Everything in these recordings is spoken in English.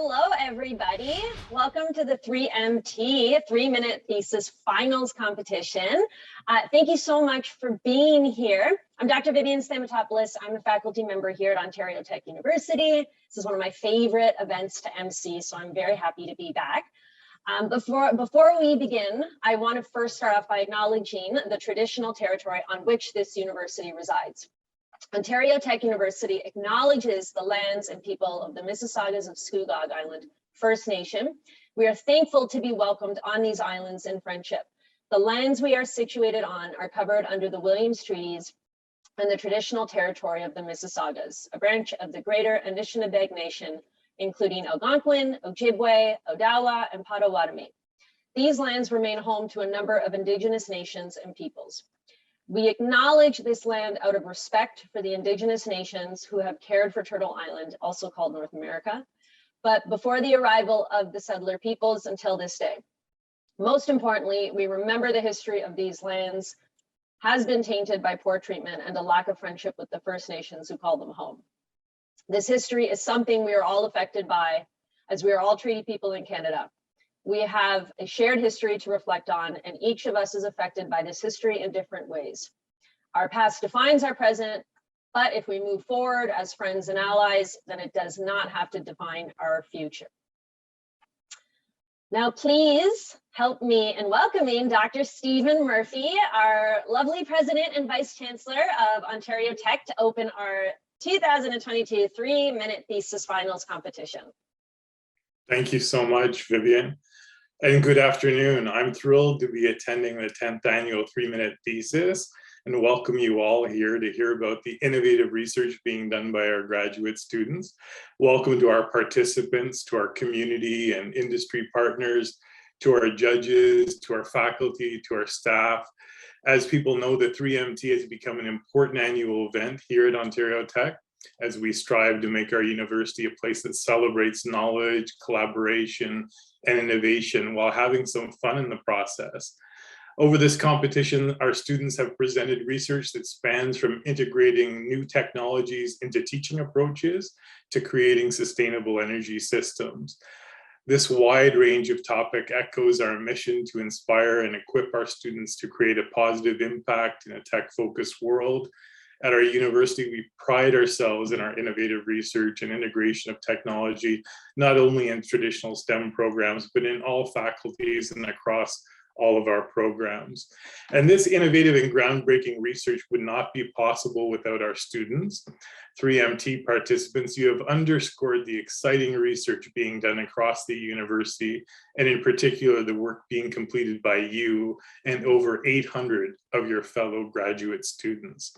Hello, everybody. Welcome to the 3MT, 3-Minute Thesis Finals Competition. Thank you so much for being here. I'm Dr. Vivian Stamatopoulos. I'm a faculty member here at Ontario Tech University. This is one of my favorite events to MC, so I'm very happy to be back. Before we begin, I want to first start off by acknowledging the traditional territory on which this university resides. Ontario Tech University acknowledges the lands and people of the Mississaugas of Scugog Island First Nation. We are thankful to be welcomed on these islands in friendship. The lands we are situated on are covered under the Williams Treaties and the traditional territory of the Mississaugas, a branch of the Greater Anishinaabe Nation, including Algonquin, Ojibwe, Odawa, and Potawatomi. These lands remain home to a number of Indigenous nations and peoples. We acknowledge this land out of respect for the Indigenous nations who have cared for Turtle Island, also called North America, but before the arrival of the settler peoples until this day. Most importantly, we remember the history of these lands has been tainted by poor treatment and a lack of friendship with the First Nations who call them home. This history is something we are all affected by, as we are all treaty people in Canada. We have a shared history to reflect on, and each of us is affected by this history in different ways. Our past defines our present, but if we move forward as friends and allies, then it does not have to define our future. Now, please help me in welcoming Dr. Stephen Murphy, our lovely President and Vice Chancellor of Ontario Tech, to open our 2022 3-Minute Thesis Finals competition. Thank you so much, Vivian. And good afternoon. I'm thrilled to be attending the 10th annual 3-Minute Thesis and welcome you all here to hear about the innovative research being done by our graduate students. Welcome to our participants, to our community and industry partners, to our judges, to our faculty, to our staff. As people know, the 3MT has become an important annual event here at Ontario Tech, as we strive to make our university a place that celebrates knowledge, collaboration, and innovation while having some fun in the process. Over this competition, our students have presented research that spans from integrating new technologies into teaching approaches to creating sustainable energy systems. This wide range of topic echoes our mission to inspire and equip our students to create a positive impact in a tech-focused world. At our university, we pride ourselves in our innovative research and integration of technology, not only in traditional STEM programs, but in all faculties and across all of our programs. And this innovative and groundbreaking research would not be possible without our students. 3MT participants, you have underscored the exciting research being done across the university, and in particular, the work being completed by you and over 800 of your fellow graduate students.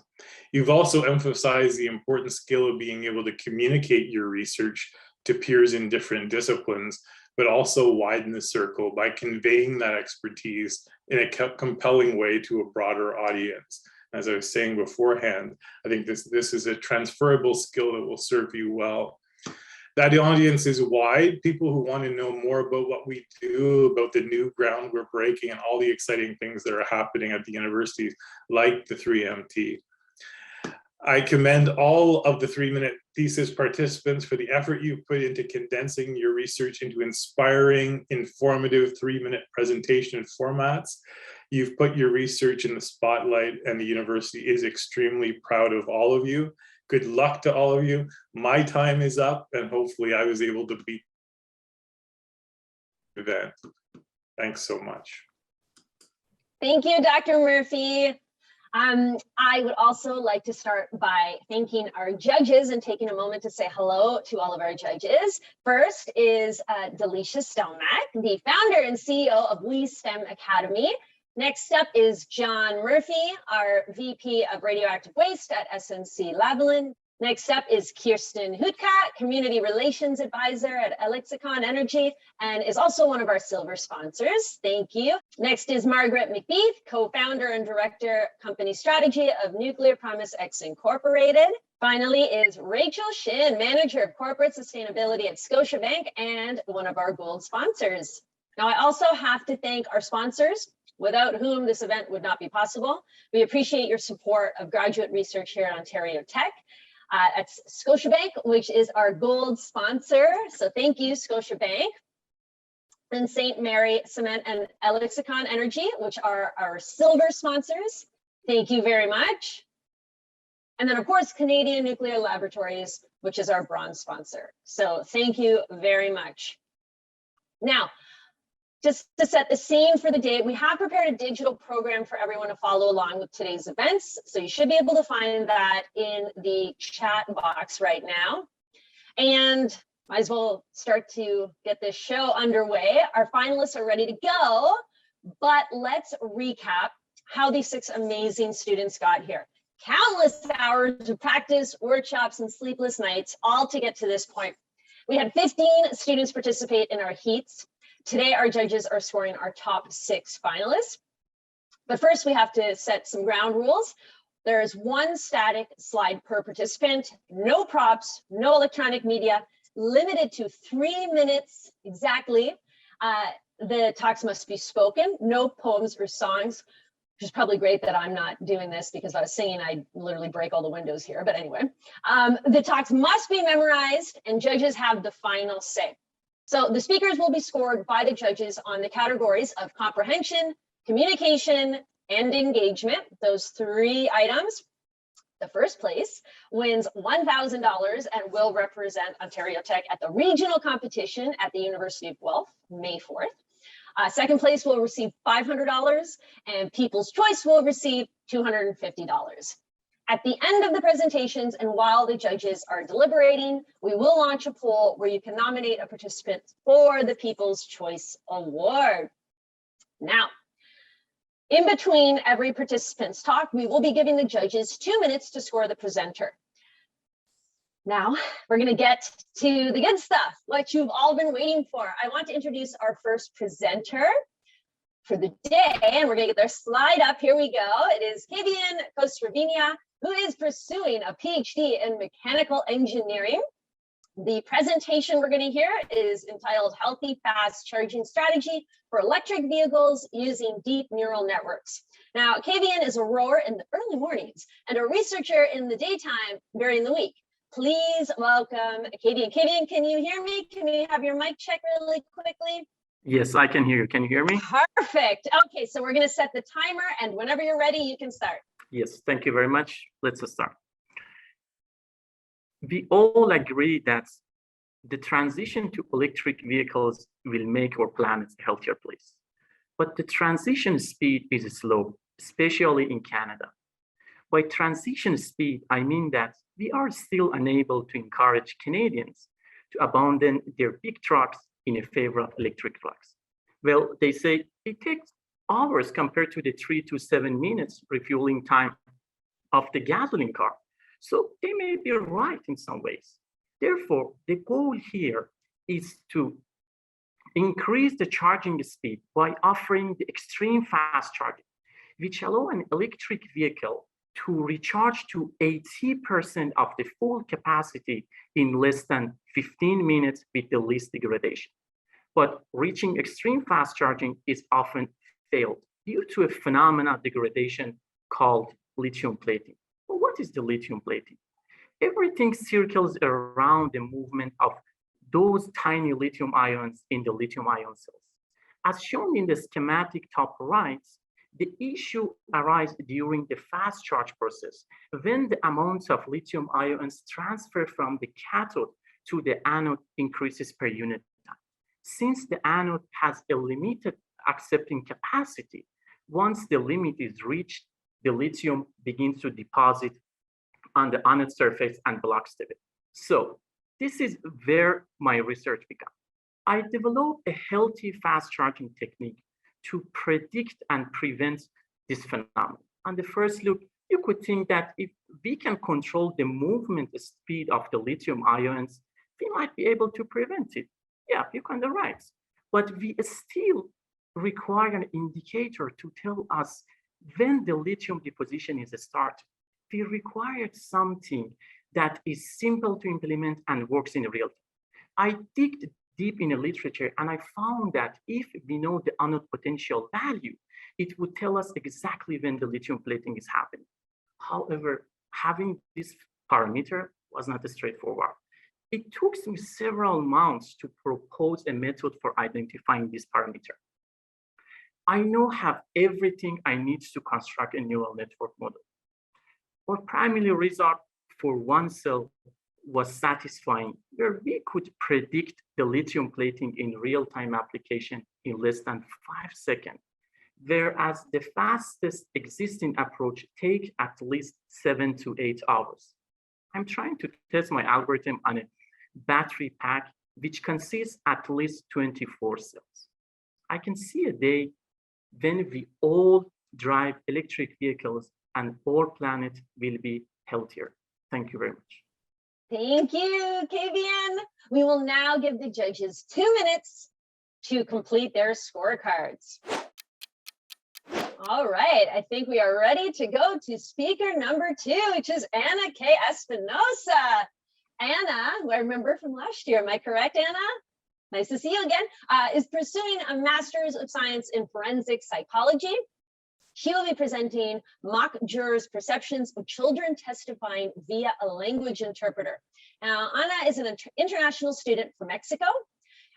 You've also emphasized the important skill of being able to communicate your research to peers in different disciplines, but also widen the circle by conveying that expertise in a compelling way to a broader audience. As I was saying beforehand, I think this is a transferable skill that will serve you well. That audience is wide, people who want to know more about what we do, about the new ground we're breaking, and all the exciting things that are happening at the universities, like the 3MT. I commend all of the 3-Minute Thesis participants for the effort you put into condensing your research into inspiring, informative 3-minute presentation formats. You've put your research in the spotlight, and the university is extremely proud of all of you. Good luck to all of you. My time is up, and hopefully I was able to beat the event. Thanks so much. Thank you, Dr. Murphy. I would also like to start by thanking our judges and taking a moment to say hello to all of our judges. First is Delisha Stelmack, the founder and CEO of We STEM Academy. Next up is John Murphy, our VP of Radioactive Waste at SNC Lavalin. Next up is Kirsten Hutka, Community Relations Advisor at Elixicon Energy, and is also one of our silver sponsors. Thank you. Next is Margaret McBeath, co-founder and director, company strategy of Nuclear Promise X Incorporated. Finally is Rachel Shin, manager of corporate sustainability at Scotiabank and one of our gold sponsors. Now, I also have to thank our sponsors, without whom this event would not be possible. We appreciate your support of graduate research here at Ontario Tech. That's Scotiabank, which is our gold sponsor. So thank you, Scotiabank. And St. Mary Cement and Elixicon Energy, which are our silver sponsors. Thank you very much. And then of course, Canadian Nuclear Laboratories, which is our bronze sponsor. So thank you very much. Now, just to set the scene for the day, we have prepared a digital program for everyone to follow along with today's events. So you should be able to find that in the chat box right now. And might as well start to get this show underway. Our finalists are ready to go, but let's recap how these 6 amazing students got here. Countless hours of practice, workshops, and sleepless nights, all to get to this point. We had 15 students participate in our heats. Today, our judges are scoring our top 6 finalists. But first, we have to set some ground rules. There is 1 static slide per participant, no props, no electronic media, limited to 3 minutes exactly. The talks must be spoken, no poems or songs, which is probably great that I'm not doing this because if I was singing, I'd literally break all the windows here. But anyway, the talks must be memorized and judges have the final say. So the speakers will be scored by the judges on the categories of comprehension, communication, and engagement, those 3 items. The first place wins $1,000 and will represent Ontario Tech at the regional competition at the University of Guelph, May 4th. Second place will receive $500 and People's Choice will receive $250. At the end of the presentations and while the judges are deliberating, we will launch a poll where you can nominate a participant for the People's Choice Award. Now, in between every participant's talk, we will be giving the judges 2 minutes to score the presenter. Now, we're going to get to the good stuff, what you've all been waiting for. I want to introduce our first presenter for the day, and we're going to get their slide up. Here we go. It is Kavian Kosravinia, who is pursuing a PhD in mechanical engineering. The presentation we're going to hear is entitled Healthy Fast Charging Strategy for Electric Vehicles Using Deep Neural Networks. Now, Kavian is a rower in the early mornings and a researcher in the daytime during the week. Please welcome Kavian. Kavian, can you hear me? Can we have your mic check really quickly? Yes, I can hear you. Can you hear me? Perfect. Okay, so we're going to set the timer, and whenever you're ready, you can start. Yes, thank you very much. Let's start. We all agree that the transition to electric vehicles will make our planet a healthier place. But the transition speed is slow, especially in Canada. By transition speed, I mean that we are still unable to encourage Canadians to abandon their big trucks in favor of electric trucks. Well, they say it takes hours compared to the 3 to 7 minutes refueling time of the gasoline car. So they may be right in some ways. Therefore, the goal here is to increase the charging speed by offering the extreme fast charging, which allow an electric vehicle to recharge to 80% of the full capacity in less than 15 minutes with the least degradation. But reaching extreme fast charging is often failed due to a phenomena degradation called lithium plating. Well, what is the lithium plating? Everything circles around the movement of those tiny lithium ions in the lithium ion cells. As shown in the schematic top right, the issue arises during the fast charge process when the amounts of lithium ions transfer from the cathode to the anode increases per unit time. Since the anode has a limited accepting capacity, once the limit is reached, the lithium begins to deposit on the anode surface and blocks the way. So this is where my research began. I developed a healthy fast charging technique to predict and prevent this phenomenon. On the first look, you could think that if we can control the movement speed of the lithium ions, we might be able to prevent it. Yeah, you're kind of right. But we still require an indicator to tell us when the lithium deposition is started. We required something that is simple to implement and works in real time. I digged deep in the literature and I found that if we know the anode potential value, it would tell us exactly when the lithium plating is happening. However, having this parameter was not straightforward. It took me several months to propose a method for identifying this parameter. I now have everything I need to construct a neural network model. Our primary result for one cell was satisfying, where we could predict the lithium plating in real-time application in less than 5 seconds, whereas the fastest existing approach takes at least 7 to 8 hours. I'm trying to test my algorithm on a battery pack, which consists at least 24 cells. I can see a day when we all drive electric vehicles and our planet will be healthier. Thank you very much. Thank you, Kavian. We will now give the judges 2 minutes to complete their scorecards. All right, I think we are ready to go to speaker number 2, which is Anna K. Espinosa. Anna, who I remember from last year, am I correct, Anna? Nice to see you again, is pursuing a Master's of Science in Forensic Psychology. She will be presenting mock jurors' perceptions of children testifying via a language interpreter. Now, Ana is an international student from Mexico.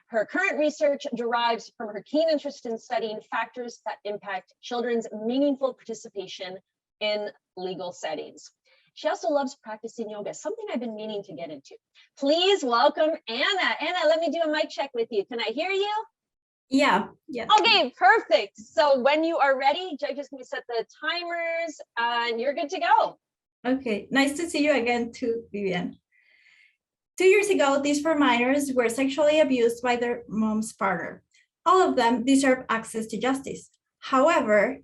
Her current research derives from her keen interest in studying factors that impact children's meaningful participation in legal settings. She also loves practicing yoga, something I've been meaning to get into. Please welcome Anna. Anna, let me do a mic check with you. Can I hear you? Yeah. Okay, perfect. So when you are ready, judges can set the timers and you're good to go. Okay, nice to see you again too, Vivian. 2 years ago, these 4 minors were sexually abused by their mom's partner. All of them deserve access to justice. However,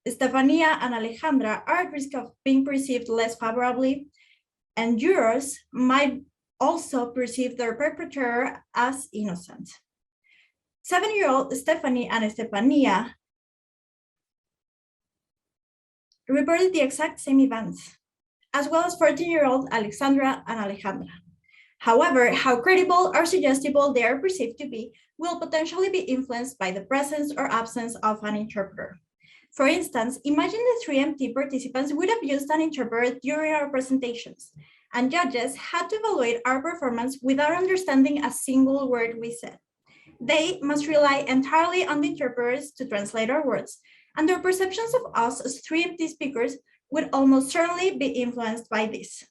Estefania and Alejandra are at risk of being perceived less favorably, and jurors might also perceive their perpetrator as innocent. 7-year-old Stephanie and Estefania reported the exact same events, as well as 14-year-old Alexandra and Alejandra. However, how credible or suggestible they are perceived to be will potentially be influenced by the presence or absence of an interpreter. For instance, imagine the 3MT participants would have used an interpreter during our presentations, and judges had to evaluate our performance without understanding a single word we said. They must rely entirely on the interpreters to translate our words, and their perceptions of us as 3MT speakers would almost certainly be influenced by this.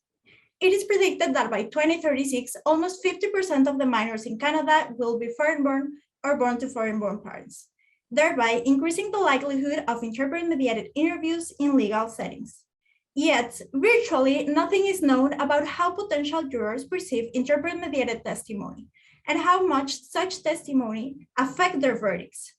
It is predicted that by 2036, almost 50% of the minors in Canada will be foreign-born or born to foreign-born parents, thereby increasing the likelihood of interpreter-mediated interviews in legal settings. Yet, virtually nothing is known about how potential jurors perceive interpreter-mediated testimony and how much such testimony affect their verdicts.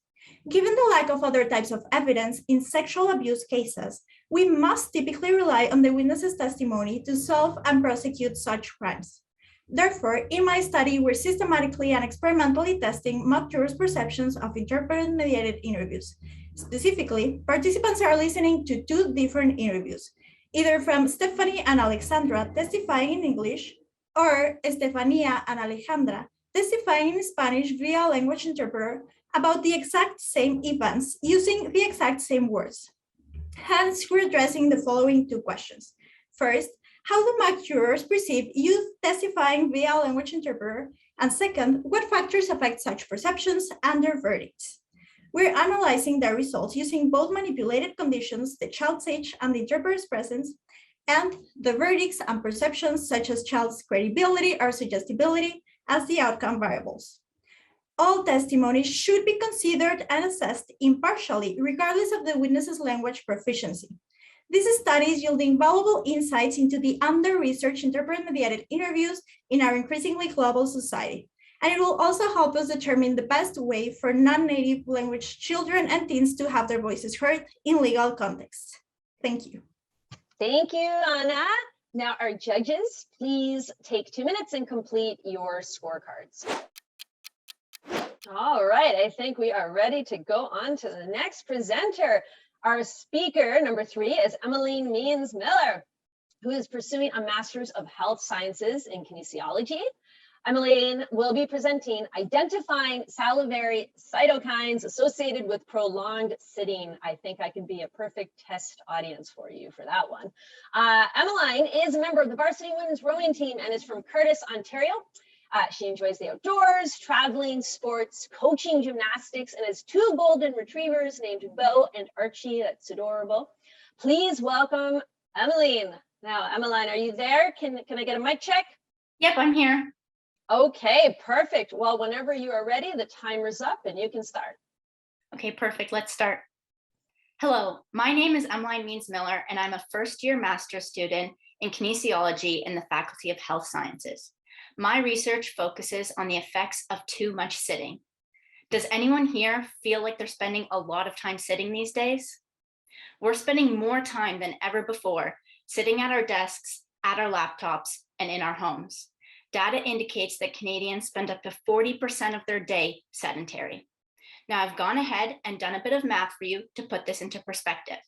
Given the lack of other types of evidence in sexual abuse cases, we must typically rely on the witness's testimony to solve and prosecute such crimes. Therefore, in my study, we're systematically and experimentally testing mock jurors' perceptions of interpreter-mediated interviews. Specifically, participants are listening to 2 different interviews, either from Stephanie and Alexandra testifying in English, or Estefania and Alejandra testifying in Spanish via language interpreter about the exact same events using the exact same words. Hence, we're addressing the following 2 questions. First, how do mock jurors perceive youth testifying via language interpreter? And second, what factors affect such perceptions and their verdicts? We're analyzing the results using both manipulated conditions, the child's age and the interpreter's presence, and the verdicts and perceptions such as child's credibility or suggestibility as the outcome variables. All testimony should be considered and assessed impartially, regardless of the witness's language proficiency. This study is yielding valuable insights into the under-researched interpreter-mediated interviews in our increasingly global society, and it will also help us determine the best way for non-native language children and teens to have their voices heard in legal contexts. Thank you. Thank you, Anna. Now, our judges, please take 2 minutes and complete your scorecards. All right, I think we are ready to go on to the next presenter. Our speaker, number 3, is Emmeline Means Miller, who is pursuing a Master's of Health Sciences in Kinesiology. Emmeline will be presenting identifying salivary cytokines associated with prolonged sitting. I think I could be a perfect test audience for you for that one. Emmeline is a member of the varsity women's rowing team and is from Curtis, Ontario. She enjoys the outdoors, traveling, sports, coaching gymnastics, and has 2 golden retrievers named Bo and Archie. That's adorable. Please welcome Emmeline. Now, Emmeline, are you there? Can I get a mic check? Yep, I'm here. Okay, perfect. Well, whenever you are ready, the timer's up and you can start. Okay, perfect. Let's start. Hello, my name is Emmeline Means-Miller, and I'm a first-year master's student in kinesiology in the Faculty of Health Sciences. My research focuses on the effects of too much sitting. Does anyone here feel like they're spending a lot of time sitting these days? We're spending more time than ever before sitting at our desks, at our laptops, and in our homes. Data indicates that Canadians spend up to 40% of their day sedentary. Now, I've gone ahead and done a bit of math for you to put this into perspective.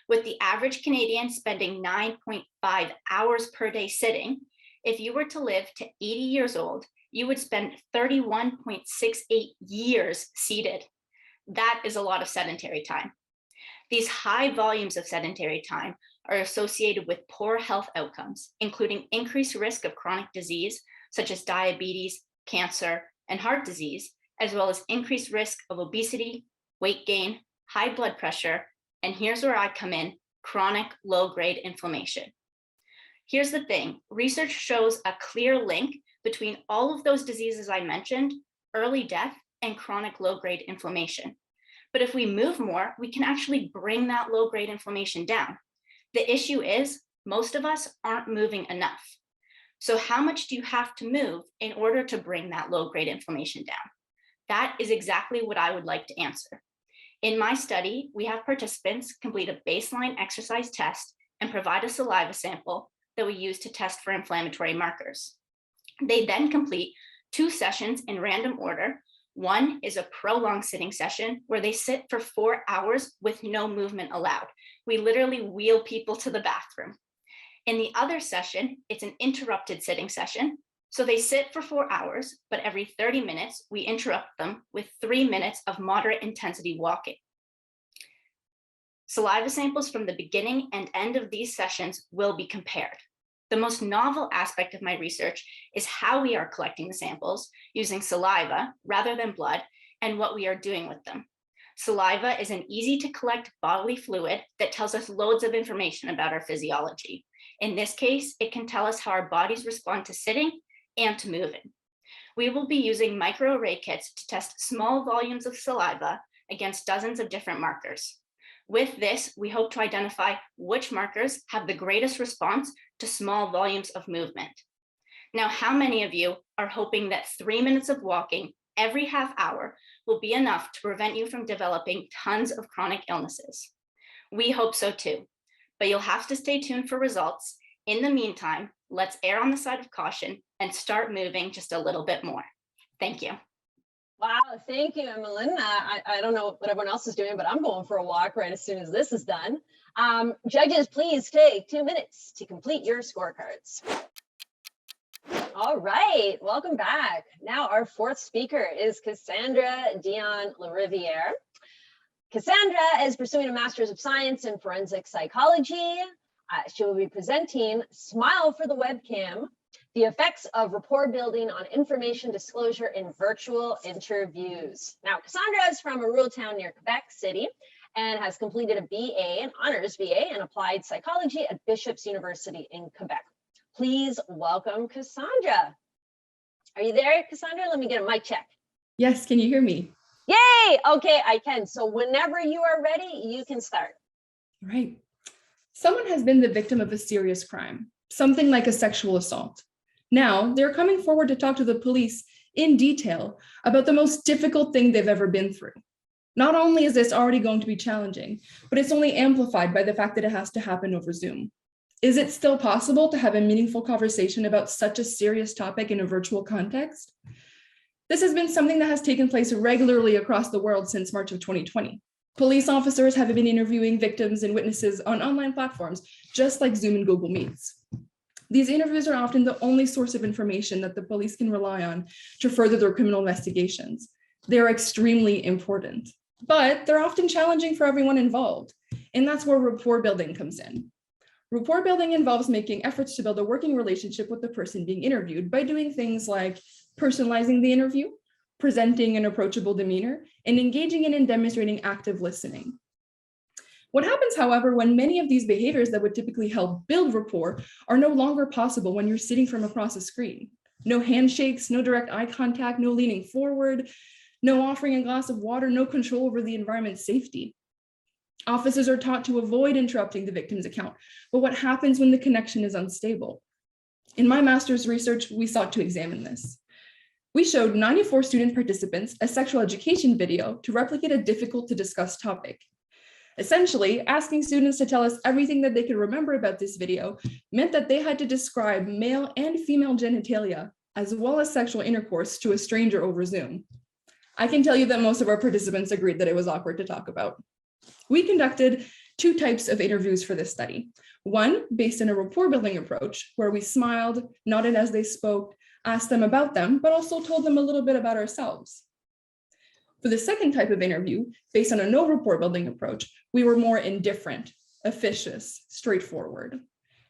With the average Canadian spending 9.5 hours per day sitting, if you were to live to 80 years old, you would spend 31.68 years seated. That is a lot of sedentary time. These high volumes of sedentary time are associated with poor health outcomes, including increased risk of chronic disease, such as diabetes, cancer, and heart disease, as well as increased risk of obesity, weight gain, high blood pressure, and here's where I come in, chronic low-grade inflammation. Here's the thing, research shows a clear link between all of those diseases I mentioned, early death, and chronic low-grade inflammation. But if we move more, we can actually bring that low-grade inflammation down. The issue is most of us aren't moving enough. So how much do you have to move in order to bring that low-grade inflammation down? That is exactly what I would like to answer. In my study, we have participants complete a baseline exercise test and provide a saliva sample that we use to test for inflammatory markers. They then complete 2 sessions in random order. One is a prolonged sitting session where they sit for 4 hours with no movement allowed. We literally wheel people to the bathroom. In the other session, it's an interrupted sitting session. So they sit for 4 hours, but every 30 minutes, we interrupt them with 3 minutes of moderate intensity walking. Saliva samples from the beginning and end of these sessions will be compared. The most novel aspect of my research is how we are collecting the samples using saliva rather than blood and what we are doing with them. Saliva is an easy to collect bodily fluid that tells us loads of information about our physiology. In this case, it can tell us how our bodies respond to sitting and to moving. We will be using microarray kits to test small volumes of saliva against dozens of different markers. With this, we hope to identify which markers have the greatest response to small volumes of movement. Now, how many of you are hoping that 3 minutes of walking every half hour will be enough to prevent you from developing tons of chronic illnesses? We hope so too, but you'll have to stay tuned for results. In the meantime, let's err on the side of caution and start moving just a little bit more. Thank you. Wow, thank you, Emmeline. I don't know what everyone else is doing, but I'm going for a walk right as soon as this is done. Judges, please take 2 minutes to complete your scorecards. All right, welcome back. Now our 4th speaker is Cassandra Dion-Lariviere. Cassandra is pursuing a Master's of Science in Forensic Psychology. She will be presenting Smile for the Webcam, the effects of rapport building on information disclosure in virtual interviews. Now, Cassandra is from a rural town near Quebec City and has completed a BA, an honors BA in applied psychology at Bishop's University in Quebec. Please welcome Cassandra. Are you there, Cassandra? Let me get a mic check. Yes, can you hear me? Yay, okay, I can. So whenever you are ready, you can start. All right. Someone has been the victim of a serious crime, something like a sexual assault. Now, they're coming forward to talk to the police in detail about the most difficult thing they've ever been through. Not only is this already going to be challenging, but it's only amplified by the fact that it has to happen over Zoom. Is it still possible to have a meaningful conversation about such a serious topic in a virtual context? This has been something that has taken place regularly across the world since March of 2020. Police officers have been interviewing victims and witnesses on online platforms, just like Zoom and Google Meets. These interviews are often the only source of information that the police can rely on to further their criminal investigations. They're extremely important, but they're often challenging for everyone involved. And that's where rapport building comes in. Rapport building involves making efforts to build a working relationship with the person being interviewed by doing things like personalizing the interview, presenting an approachable demeanor, and engaging in and demonstrating active listening. What happens, however, when many of these behaviors that would typically help build rapport are no longer possible when you're sitting from across a screen? No handshakes, no direct eye contact, no leaning forward, no offering a glass of water, no control over the environment's safety. Officers are taught to avoid interrupting the victim's account, but what happens when the connection is unstable? In my master's research, we sought to examine this. We showed 94 student participants a sexual education video to replicate a difficult to discuss topic. Essentially, asking students to tell us everything that they could remember about this video meant that they had to describe male and female genitalia, as well as sexual intercourse, to a stranger over Zoom. I can tell you that most of our participants agreed that it was awkward to talk about. We conducted 2 types of interviews for this study. One, based on a rapport building approach, where we smiled, nodded as they spoke, asked them about them, but also told them a little bit about ourselves. For the second type of interview, based on a no rapport building approach, we were more indifferent, officious, straightforward.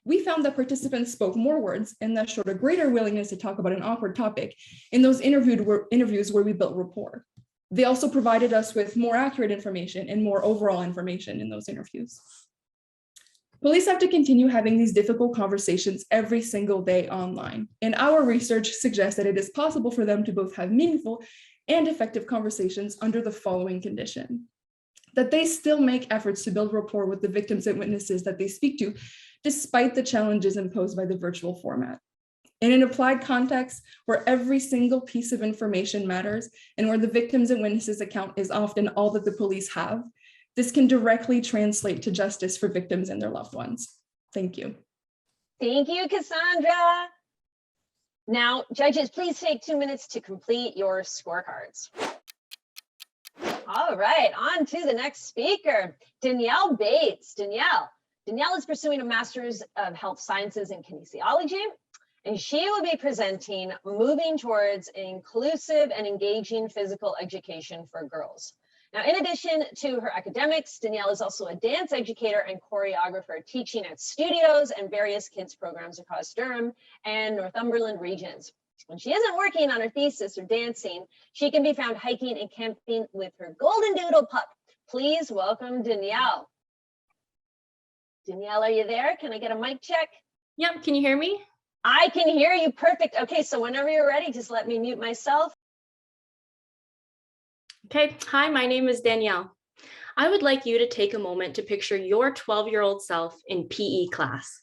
We found that participants spoke more words and thus showed a greater willingness to talk about an awkward topic in those interviews where we built rapport. They also provided us with more accurate information and more overall information in those interviews. Police have to continue having these difficult conversations every single day online, and our research suggests that it is possible for them to both have meaningful and effective conversations under the following condition: that they still make efforts to build rapport with the victims and witnesses that they speak to, despite the challenges imposed by the virtual format. In an applied context where every single piece of information matters and where the victims and witnesses account is often all that the police have, this can directly translate to justice for victims and their loved ones. Thank you. Thank you, Cassandra. Now, judges, please take 2 minutes to complete your scorecards. All right, on to the next speaker, Danielle Bates. Danielle is pursuing a Master's of Health Sciences in Kinesiology, and she will be presenting Moving Towards Inclusive and Engaging Physical Education for Girls. Now, in addition to her academics, Danielle is also a dance educator and choreographer, teaching at studios and various kids programs across Durham and Northumberland regions. When she isn't working on her thesis or dancing, she can be found hiking and camping with her golden doodle pup. Please welcome Danielle. Danielle, are you there? Can I get a mic check? Yep, can you hear me? I can hear you perfect. Okay, so whenever you're ready, just let me mute myself. Okay, hi, my name is Danielle. I would like you to take a moment to picture your 12-year-old self in PE class.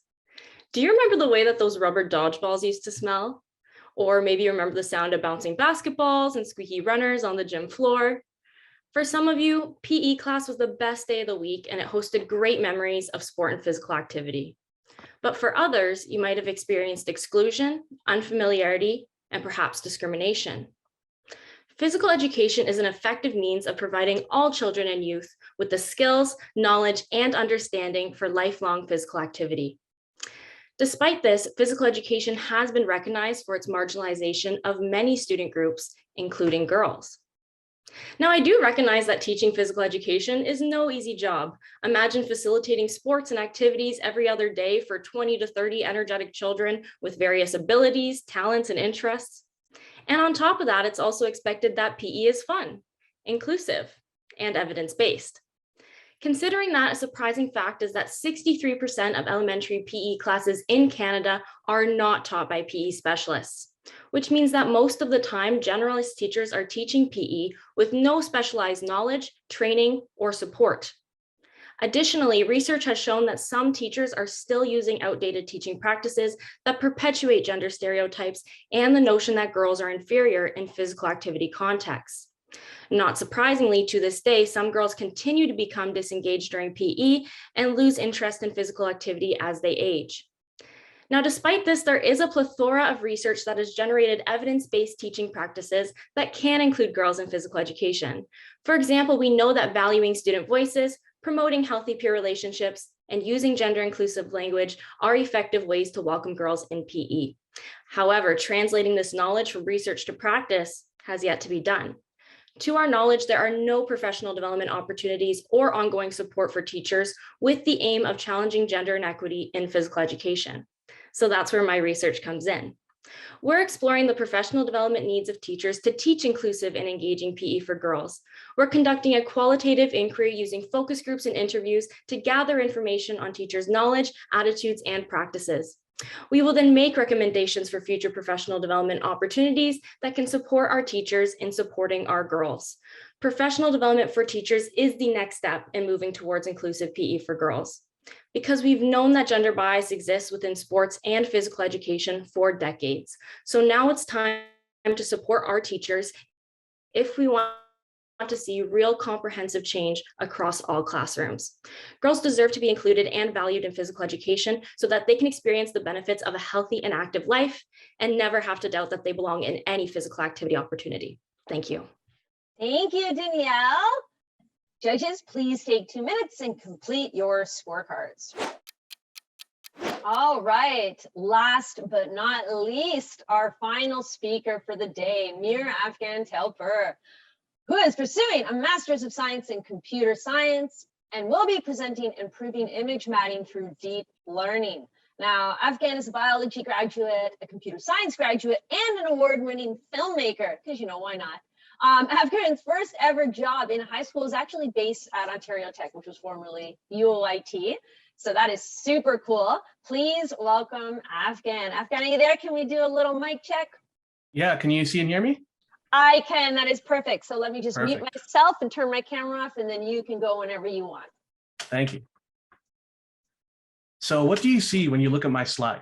Do you remember the way that those rubber dodgeballs used to smell? Or maybe you remember the sound of bouncing basketballs and squeaky runners on the gym floor. For some of you, PE class was the best day of the week and it hosted great memories of sport and physical activity. But for others, you might have experienced exclusion, unfamiliarity, and perhaps discrimination. Physical education is an effective means of providing all children and youth with the skills, knowledge, and understanding for lifelong physical activity. Despite this, physical education has been recognized for its marginalization of many student groups, including girls. Now, I do recognize that teaching physical education is no easy job. Imagine facilitating sports and activities every other day for 20 to 30 energetic children with various abilities, talents, and interests. And on top of that, it's also expected that PE is fun, inclusive, and evidence-based. Considering that, a surprising fact is that 63% of elementary PE classes in Canada are not taught by PE specialists, which means that most of the time, generalist teachers are teaching PE with no specialized knowledge, training, or support. Additionally, research has shown that some teachers are still using outdated teaching practices that perpetuate gender stereotypes and the notion that girls are inferior in physical activity contexts. Not surprisingly, to this day, some girls continue to become disengaged during PE and lose interest in physical activity as they age. Now, despite this, there is a plethora of research that has generated evidence-based teaching practices that can include girls in physical education. For example, we know that valuing student voices, promoting healthy peer relationships, and using gender inclusive language are effective ways to welcome girls in PE. However, translating this knowledge from research to practice has yet to be done. To our knowledge, there are no professional development opportunities or ongoing support for teachers with the aim of challenging gender inequity in physical education. So that's where my research comes in. We're exploring the professional development needs of teachers to teach inclusive and engaging PE for girls. We're conducting a qualitative inquiry using focus groups and interviews to gather information on teachers' knowledge, attitudes, and practices. We will then make recommendations for future professional development opportunities that can support our teachers in supporting our girls. Professional development for teachers is the next step in moving towards inclusive PE for girls, because we've known that gender bias exists within sports and physical education for decades. So now it's time to support our teachers if we want to see real comprehensive change across all classrooms. Girls deserve to be included and valued in physical education so that they can experience the benefits of a healthy and active life and never have to doubt that they belong in any physical activity opportunity. Thank you. Thank you, Danielle. Judges, please take 2 minutes and complete your scorecards. All right, last but not least, our final speaker for the day, Mir Afghan Telpur, who is pursuing a Master's of Science in Computer Science and will be presenting improving image matting through deep learning. Now, Afghan is a biology graduate, a computer science graduate, and an award-winning filmmaker, because you know, why not? Afghan's first ever job in high school is actually based at Ontario Tech, which was formerly UOIT. So that is super cool. Please welcome Afghan. Afghan, are you there? Can we do a little mic check? Yeah, can you see and hear me? I can, that is perfect. So let me just mute Perfect. myself and turn my camera off, and then you can go whenever you want. Thank you. So what do you see when you look at my slide?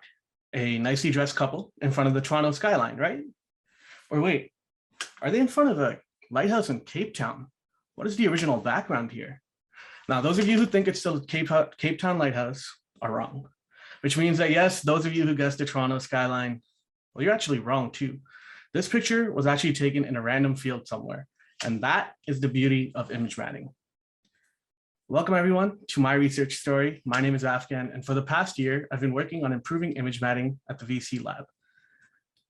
A nicely dressed couple in front of the Toronto skyline, right? Or wait, are they in front of a lighthouse in Cape Town? What is the original background here? Now, those of you who think it's still Cape Town Lighthouse are wrong, which means that yes, those of you who guessed the Toronto skyline, well, you're actually wrong too. This picture was actually taken in a random field somewhere, and that is the beauty of image matting. Welcome everyone to my research story. My name is Afghan, and for the past year, I've been working on improving image matting at the VC lab.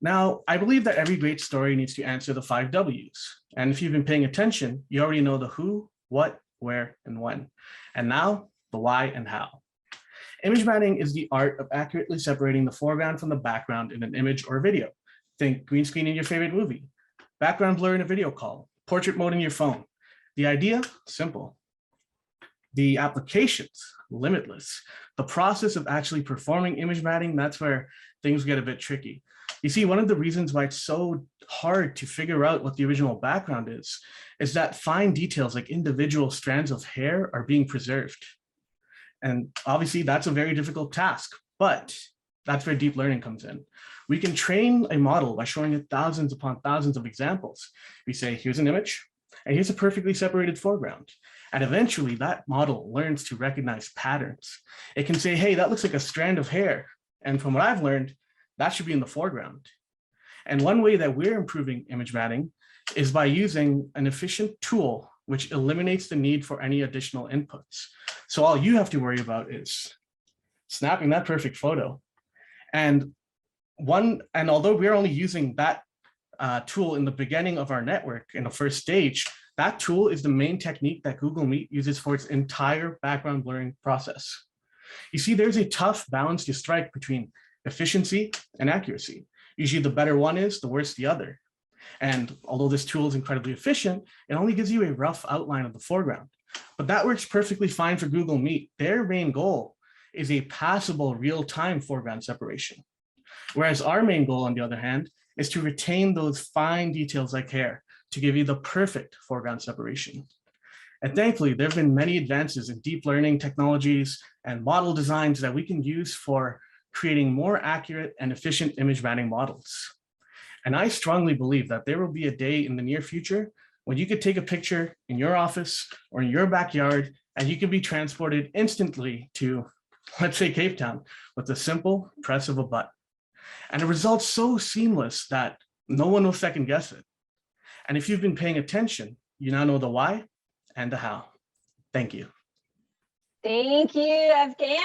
Now, I believe that every great story needs to answer the 5 W's. And if you've been paying attention, you already know the who, what, where, and when. And now, the why and how. Image matting is the art of accurately separating the foreground from the background in an image or video. Think green screen in your favorite movie, background blur in a video call, portrait mode in your phone. The idea, simple. The applications, limitless. The process of actually performing image matting, that's where things get a bit tricky. You see, one of the reasons why it's so hard to figure out what the original background is that fine details like individual strands of hair are being preserved. And obviously that's a very difficult task, but that's where deep learning comes in. We can train a model by showing it thousands upon thousands of examples. We say, here's an image, and here's a perfectly separated foreground. And eventually that model learns to recognize patterns. It can say, hey, that looks like a strand of hair. And from what I've learned, that should be in the foreground. And one way that we're improving image matting is by using an efficient tool which eliminates the need for any additional inputs. So all you have to worry about is snapping that perfect photo. And although we're only using that tool in the beginning of our network in the first stage, that tool is the main technique that Google Meet uses for its entire background blurring process. You see, there's a tough balance to strike between efficiency and accuracy. Usually the better one is, the worse the other. And although this tool is incredibly efficient, it only gives you a rough outline of the foreground. But that works perfectly fine for Google Meet. Their main goal is a passable real-time foreground separation. Whereas our main goal, on the other hand, is to retain those fine details like hair to give you the perfect foreground separation. And thankfully, there have been many advances in deep learning technologies and model designs that we can use for creating more accurate and efficient image matting models. And I strongly believe that there will be a day in the near future when you could take a picture in your office or in your backyard and you can be transported instantly to, let's say, Cape Town with a simple press of a button. And the result's so seamless that no one will second guess it. And if you've been paying attention, you now know the why and the how. Thank you. Thank you, Afghan.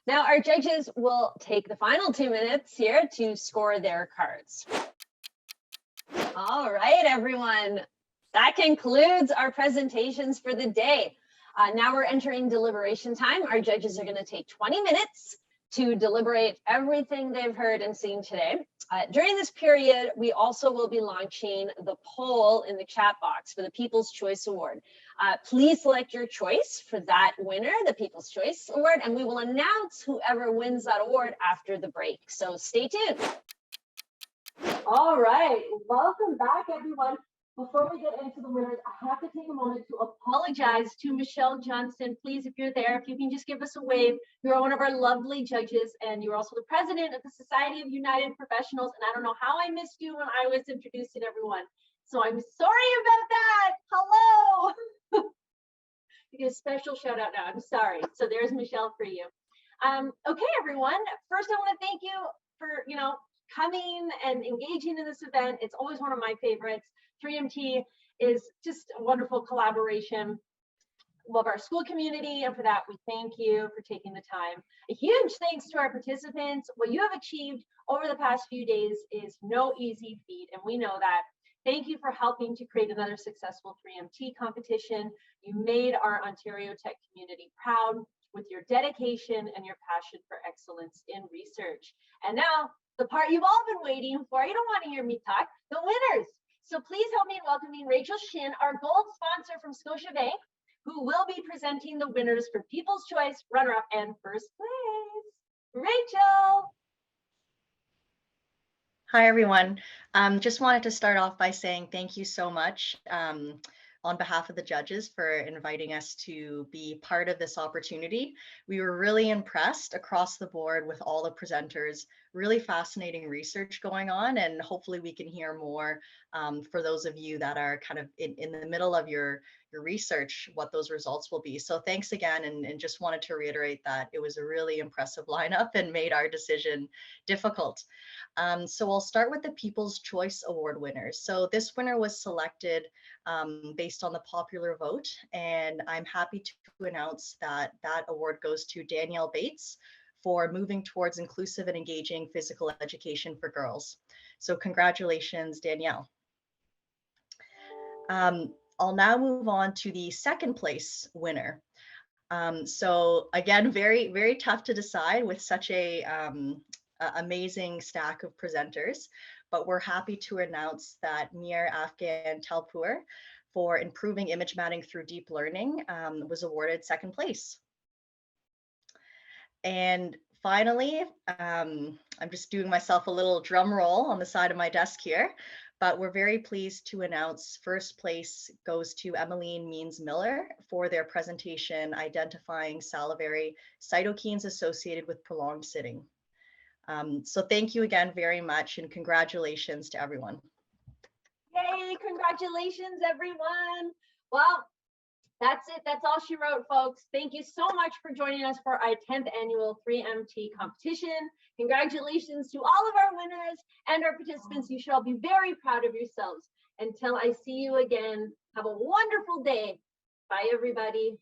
Now our judges will take the final 2 minutes here to score their cards. All right, everyone. That concludes our presentations for the day. Now we're entering deliberation time. Our judges are going to take 20 minutes to deliberate everything they've heard and seen today. During this period, we also will be launching the poll in the chat box for the People's Choice Award. Please select your choice for that winner, the People's Choice Award, and we will announce whoever wins that award after the break. So stay tuned. All right, welcome back, everyone. Before we get into the winners, I have to take a moment to apologize to Michelle Johnson. Please, if you're there, if you can just give us a wave. You're one of our lovely judges, and you're also the president of the Society of United Professionals. And I don't know how I missed you when I was introducing everyone. So I'm sorry about that. Hello. You get a special shout out now. I'm sorry. So there's Michelle for you. Okay, everyone. First, I want to thank you for coming and engaging in this event. It's always one of my favorites. 3MT is just a wonderful collaboration of our school community, and for that we thank you for taking the time. A huge thanks to our participants. What you have achieved over the past few days is no easy feat, and we know that. Thank you for helping to create another successful 3MT competition. You made our Ontario Tech community proud with your dedication and your passion for excellence in research. And now, the part you've all been waiting for. You don't want to hear me talk, the winners. So please help me in welcoming Rachel Shin, our gold sponsor from Scotiabank, who will be presenting the winners for People's Choice, runner-up, and first place. Rachel. Hi, everyone. Just wanted to start off by saying thank you so much on behalf of the judges for inviting us to be part of this opportunity. We were really impressed across the board with all the presenters, really fascinating research going on, and hopefully we can hear more for those of you that are kind of in the middle of your research, what those results will be. So thanks again, and just wanted to reiterate that it was a really impressive lineup and made our decision difficult. So I'll start with the People's Choice Award winners. So this winner was selected based on the popular vote, and I'm happy to announce that that award goes to Danielle Bates for moving towards inclusive and engaging physical education for girls. So congratulations, Danielle. I'll now move on to the second place winner. So again, very, very tough to decide with such a amazing stack of presenters, but we're happy to announce that Mir Afghan Talpur for improving image matting through deep learning was awarded second place. And finally, I'm just doing myself a little drum roll on the side of my desk here, but we're very pleased to announce first place goes to Emmeline Means-Miller for their presentation identifying salivary cytokines associated with prolonged sitting. So thank you again very much, and congratulations to everyone. Yay, congratulations, everyone. Well, that's it. That's all she wrote, folks. Thank you so much for joining us for our 10th annual 3MT competition. Congratulations to all of our winners and our participants. You should all be very proud of yourselves. Until I see you again, have a wonderful day. Bye, everybody.